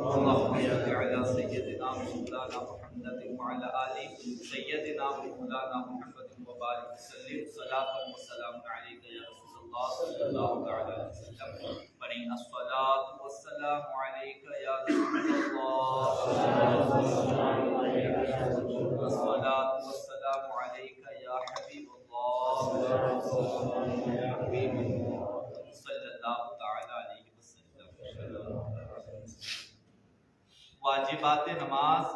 اللهم صل على سيدنا مولانا محمد وعلى آل سيدنا مولانا محمد وبارك وسلم صلاة وسلام عليك يا رسول الله صلى الله عليه وسلم بني الصلاة والسلام عليك يا رسول الله الصلاة والسلام عليك يا حبيب الله صلى الله تعالى عليه وسلم. واجبات نماز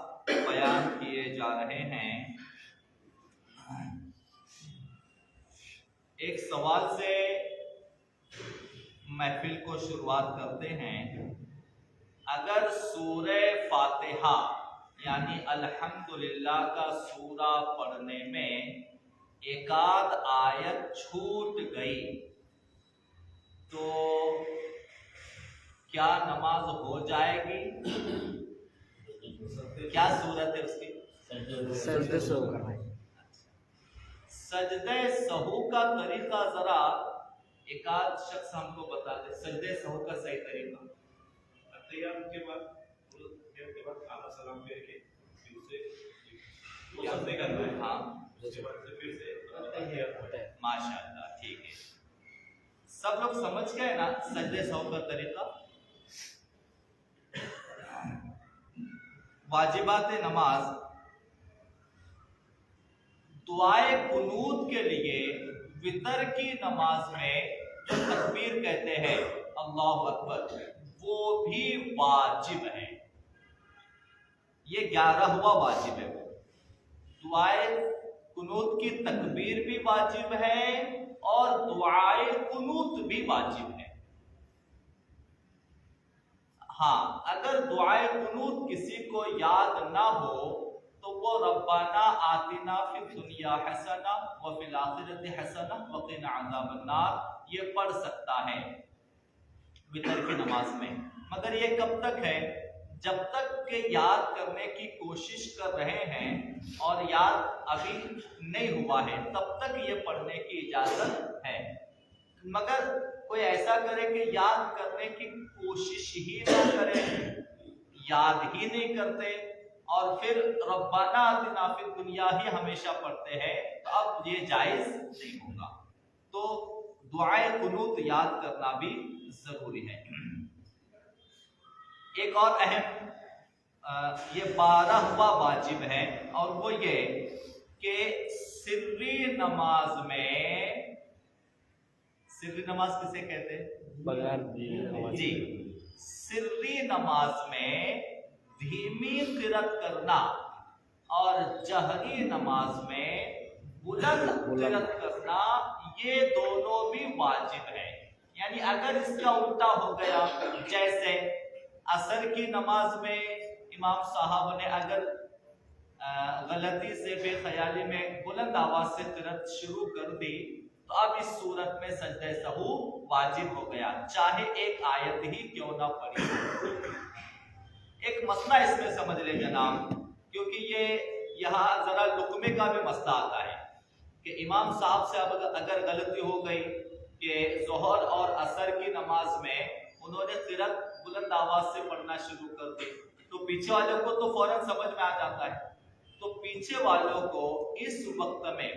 بیان کیے جا رہے ہیں. ایک سوال سے محفل کو شروعات کرتے ہیں. اگر سورہ فاتحہ یعنی الحمدللہ کا سورہ پڑھنے میں ایک آدھ آیت چھوٹ گئی تو کیا نماز ہو جائے گی؟ کیا صورت ہے اس کی؟ سجدہ سہو کرنا ہے. سجدہ سہو کا طریقہ ذرا ایک آدھ شخص ہم کو بتا دے. سجدہ سہو کا صحیح طریقہ تیار کے بعد آدھا سلام پھیر کے پھر سے سجدے کرنا ہے. ہاں اس کے بعد سے پھر سے ماشاءاللہ ٹھیک ہے. سب لوگ سمجھ گئے نا سجدہ سہو کا طریقہ؟ واجبات نماز دعائے قنوت کے لیے وتر کی نماز میں جو تکبیر کہتے ہیں اللہ اکبر وہ بھی واجب ہے. یہ 11واں واجب ہے. وہ دعائے قنوت کی تکبیر بھی واجب ہے اور دعائے قنوت بھی واجب ہے. ہاں اگر دعائے قنوت کسی کو یاد نہ ہو تو وہ ربنا آتنا فی الدنیا حسنہ وفی الآخرۃ حسنہ وقنا عذاب النار یہ پڑھ سکتا ہے وتر کی نماز میں. مگر یہ کب تک ہے؟ جب تک کہ یاد کرنے کی کوشش کر رہے ہیں اور یاد ابھی نہیں ہوا ہے تب تک یہ پڑھنے کی اجازت ہے. مگر کوئی ایسا کرے کہ یاد کرنے کی کوشش ہی نہ کرے، یاد ہی نہیں کرتے اور پھر ربنا آتنا فی الدنیا ہی ہمیشہ پڑھتے ہیں تو اب یہ جائز نہیں ہوگا. تو دعائے قنوت یاد کرنا بھی ضروری ہے. ایک اور اہم یہ 12واں واجب ہے اور وہ یہ کہ سری نماز میں، سری نماز کسے کہتے ہیں؟ جی سری نماز میں دھیمی قرأت کرنا اور جہری نماز میں بلند قرأت کرنا یہ دونوں بھی واجب ہے. یعنی اگر اس کا الٹا ہو گیا، جیسے عصر کی نماز میں امام صاحب نے اگر غلطی سے بے خیالی میں بلند آواز سے قرأت شروع کر دی تو اب اس صورت میں سجدہ سہو واجب ہو گیا چاہے ایک آیت ہی کیوں نہ پڑھی. ایک مسئلہ اس میں سمجھ لیں جناب، کیونکہ یہ یہاں ذرا لقمے کا بھی مسئلہ آتا ہے کہ امام صاحب سے اب اگر غلطی ہو گئی کہ ظہر اور عصر کی نماز میں انہوں نے قرأت بلند آواز سے پڑھنا شروع کر دی تو پیچھے والوں کو تو فوراً سمجھ میں آ جاتا ہے. تو پیچھے والوں کو اس وقت میں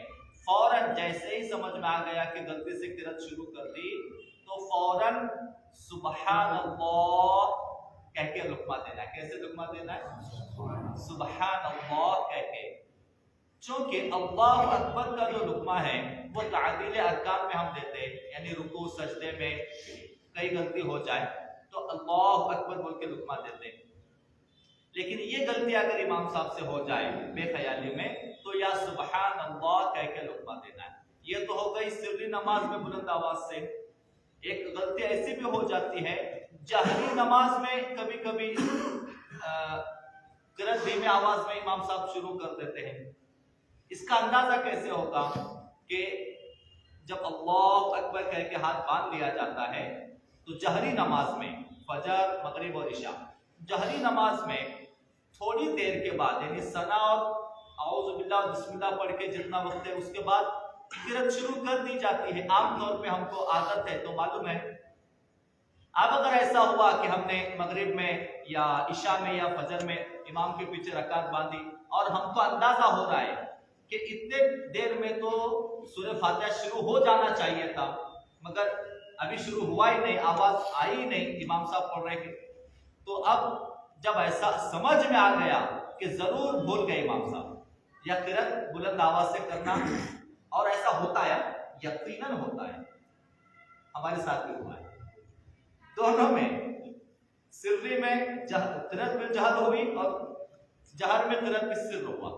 فوراً جیسے ہی سمجھ میں آ گیا کہ غلطی سے قرأت شروع کر دی تو فوراً سبحان اللہ کہہ کے لقمہ دینا ہے. کیسے لقمہ دینا ہے؟ سبحان اللہ کہہ کے. چونکہ اللہ اکبر کا جو لقمہ ہے وہ تعدیل ارکان میں ہم دیتے ہیں، یعنی رکوع سجدے میں کئی غلطی ہو جائے تو اللہ اکبر بول کے لقمہ دیتے ہیں. لیکن یہ غلطی اگر امام صاحب سے ہو جائے بے خیالی میں تو یا سبحان اللہ کہہ کے لقمہ دینا ہے. یہ تو ہو گئی سری نماز میں بلند آواز سے. ایک غلطی ایسی بھی ہو جاتی ہے جہری نماز میں کبھی کبھی قرأت دھیمی آواز میں امام صاحب شروع کر دیتے ہیں. اس کا اندازہ کیسے ہوگا کہ جب اللہ اکبر کہہ کے ہاتھ باندھ لیا جاتا ہے تو جہری نماز میں فجر مغرب اور عشاء جہری نماز میں تھوڑی دیر کے بعد یعنی ثنا اور اعوذ باللہ بسم اللہ پڑھ کے جتنا وقت ہے اس کے بعد قرأت شروع کر دی جاتی ہے. عام طور پہ ہم کو عادت ہے تو معلوم ہے اب اگر ایسا ہوا کہ ہم نے مغرب میں یا عشاء میں یا فجر میں امام کے پیچھے رکعت باندھی اور ہم کو اندازہ ہو رہا ہے کہ اتنے دیر میں تو سورہ فاتحہ شروع ہو جانا چاہیے تھا، مگر ابھی شروع ہوا ہی نہیں، آواز آئی ہی نہیں، امام صاحب پڑھ رہے تھے، تو اب جب ایسا سمجھ میں آ گیا کہ ضرور بھول گئے امام صاحب یا قرأت بلند آواز سے کرنا، اور ایسا ہوتا ہے، یقیناً ہوتا ہے، ہمارے ساتھ بھی ہوا ہے، دونوں میں سری میں قرأت بالجہر ہوئی اور جہر میں قرأت بالسر ہوا،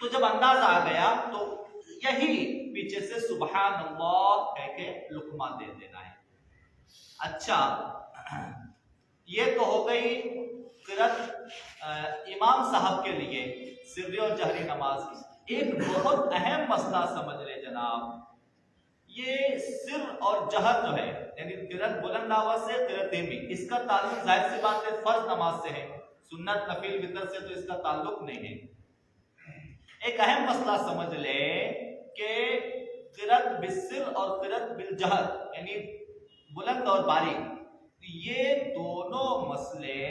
تو جب انداز آ گیا تو یہی پیچھے سے سبحان اللہ کہہ کے لقمہ دے دینا ہے۔ اچھا، یہ تو ہو گئی قرأت امام صاحب کے لیے سری اور جہری نماز۔ ایک بہت اہم مسئلہ سمجھ لے جناب، یہ سر اور جہر جو ہے یعنی قرأت بلند آواز سے قرأت دھیمی، اس کا تعلق ظاہر سی بات ہے فرض نماز سے ہے، سنت نفل وتر سے تو اس کا تعلق نہیں ہے۔ ایک اہم مسئلہ سمجھ لے کہ قرأت بالسر اور قرأت بالجہر یعنی بلند اور باریک، یہ دونوں مسئلے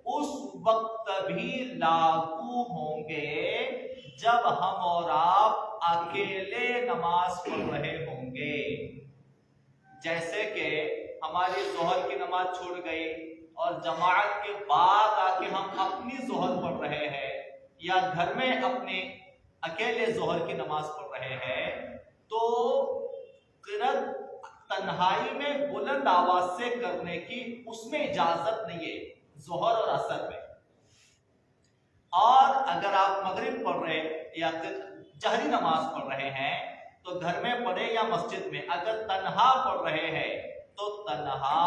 اس وقت بھی لاگو ہوں گے جب ہم اور آپ اکیلے نماز پڑھ رہے ہوں گے۔ جیسے کہ ہماری ظہر کی نماز چھوڑ گئی اور جماعت کے بعد آ کے ہم اپنی ظہر پڑھ رہے ہیں، یا گھر میں اپنے اکیلے ظہر کی نماز پڑھ رہے ہیں، تو قرأت تنہائی میں بلند آواز سے کرنے کی اس میں اجازت نہیں ہے ظہر اور عصر میں۔ اور اگر آپ مغرب پڑھ رہے یا جہری نماز پڑھ رہے ہیں تو گھر میں پڑھے یا مسجد میں، اگر تنہا پڑھ رہے ہیں تو تنہا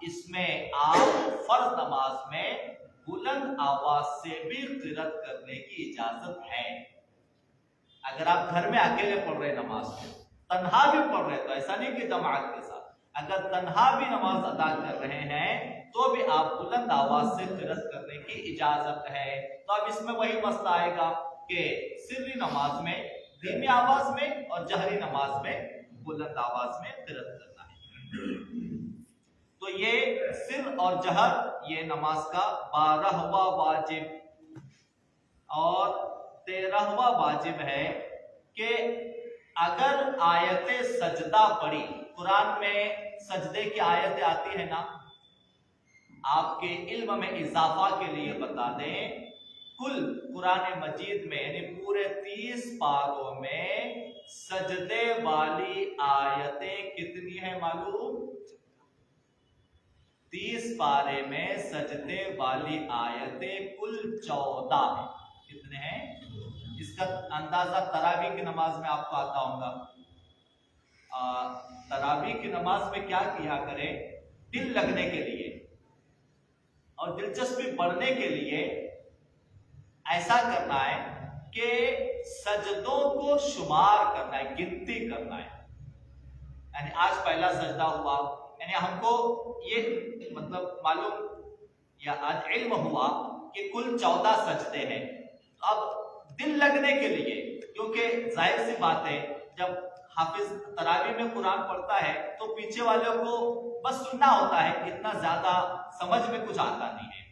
اس میں آپ فرض نماز میں بلند آواز سے بھی قرأت کرنے کی اجازت ہے۔ اگر آپ گھر میں اکیلے پڑھ رہے نماز میں، تنہا بھی پڑھ رہے تو ایسا نہیں کہ جماعت کے ساتھ، اگر تنہا بھی نماز ادا کر رہے ہیں تو بھی آپ بلند آواز سے قرأت کرنے کی اجازت ہے۔ تو اب اس میں وہی مسئلہ آئے گا کہ سری نماز میں دھیمی آواز میں اور جہری نماز میں بلند آواز میں قرأت کرنا ہے۔ تو یہ سر اور جہر یہ نماز کا 12واں واجب اور 13واں واجب ہے کہ اگر آیت سجدہ پڑھی، قرآن میں سجدے کی آیتیں آتی ہیں نا، آپ کے علم میں اضافہ کے لیے بتا دیں، کل قرآن مجید میں یعنی پورے 30 پاروں میں سجدے والی آیتیں کتنی ہیں معلوم؟ 30 پارے میں سجدے والی آیتیں کل 14 ہیں۔ کتنے ہیں؟ اس کا اندازہ تراویح کی نماز میں آپ کو آتا ہوگا۔ تراویح کی نماز میں کیا کیا کرے؟ دل لگنے کے لیے اور دلچسپی بڑھنے کے لیے ایسا کرنا ہے کہ سجدوں کو شمار کرنا ہے، گنتی کرنا ہے۔ یعنی آج پہلا سجدہ ہوا، یعنی ہم کو یہ مطلب معلوم یا آج علم ہوا کہ کل 14 سجدے ہیں۔ اب دل لگنے کے لیے، کیونکہ ظاہر سی بات ہے جب حافظ تراویح میں قرآن پڑھتا ہے تو پیچھے والوں کو بس سننا ہوتا ہے، اتنا زیادہ سمجھ میں کچھ آتا نہیں ہے،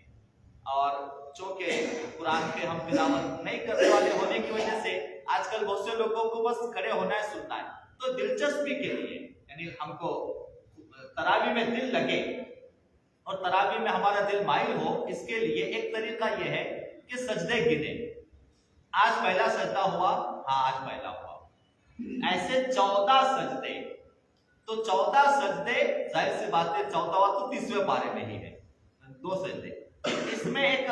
اور چونکہ قرآن کے ہم تلاوت نہیں کرنے والے ہونے کی وجہ سے آج کل بہت سے لوگوں کو بس کھڑے ہونا ہے، سننا ہے۔ تو دلچسپی کے لیے یعنی ہم کو تراویح میں دل لگے اور تراویح میں ہمارا دل مائل ہو، اس کے لیے ایک طریقہ یہ ہے کہ سجدے گنے۔ آج پہلا سجدہ ہوا، ہاں آج پہلا ہوا، ایسے 14 سجدے۔ تو 14 سجدے ظاہر سی بات ہے 14واں تو 30ویں پارے میں ہی ہے، 2 سجدے۔ اس میں ایک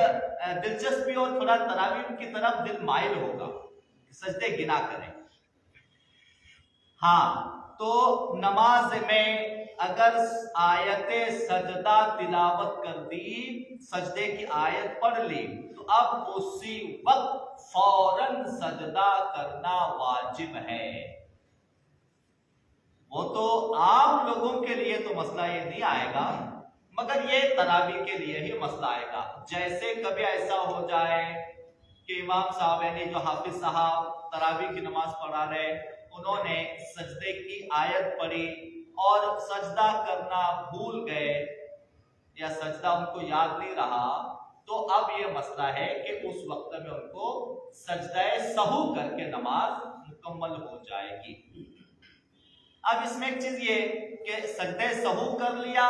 دلچسپی اور تھوڑا تراویح کی طرف دل مائل ہوگا، سجدے گنا کریں۔ ہاں، تو نماز میں اگر آیت سجدہ تلاوت کر دی، سجدے کی آیت پڑھ لی، تو اب اسی وقت فوراً سجدہ کرنا واجب ہے۔ وہ تو عام لوگوں کے لیے تو مسئلہ یہ نہیں آئے گا، مگر یہ تراویح کے لیے ہی مسئلہ آئے گا۔ جیسے کبھی ایسا ہو جائے کہ امام صاحب یعنی جو حافظ صاحب تراویح کی نماز پڑھا رہے، انہوں نے سجدے کی آیت پڑھی اور سجدہ کرنا بھول گئے یا سجدہ ان کو یاد نہیں رہا، تو اب یہ مسئلہ ہے کہ اس وقت میں ان کو سجدہ سہو کر کے نماز مکمل ہو جائے گی۔ اب اس میں ایک چیز یہ کہ سجدہ سہو کر لیا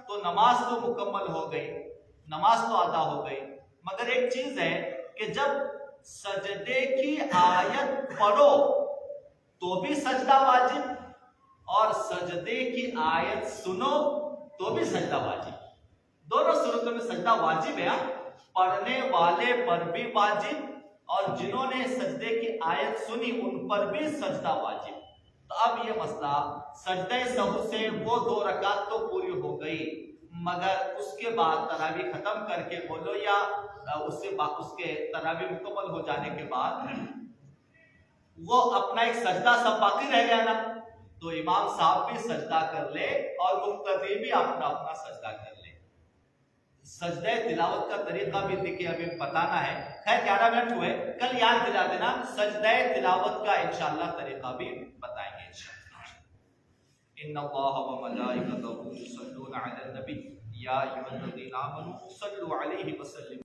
تو نماز تو مکمل ہو گئی، نماز تو ادا ہو گئی، مگر ایک چیز ہے کہ جب سجدے کی آیت پڑھو تو بھی سجدہ واجب، اور سجدے کی آیت سنو تو بھی سجدہ واجب، دونوں صورتوں میں سجدہ واجب ہے، پڑھنے والے پر بھی واجب اور جنہوں نے سجدے کی آیت سنی ان پر بھی سجدہ واجب۔ تو اب یہ مسئلہ سجدہ سہو سے وہ 2 رکعت تو پوری ہو گئی، مگر اس کے بعد تراویح ختم کر کے بولو یا اس کے تراویح مکمل ہو جانے کے بعد وہ اپنا ایک سجدہ سب باقی رہ گیا نا، تو امام صاحب بھی سجدہ کر لے اور مقتدی بھی اپنا اپنا سجدہ کر لے۔ سجدہ تلاوت کا طریقہ بھی دیکھیں ابھی بتانا ہے، خیر 11 منٹ ہوئے، کل یاد دلا دینا سجدہ تلاوت کا انشاءاللہ طریقہ بھی بتائیں گے انشاءاللہ۔ ان اللہ و ملائکتہ یصلون علی النبی یا ایھا الذین آمنوا صلوا علیہ وسلم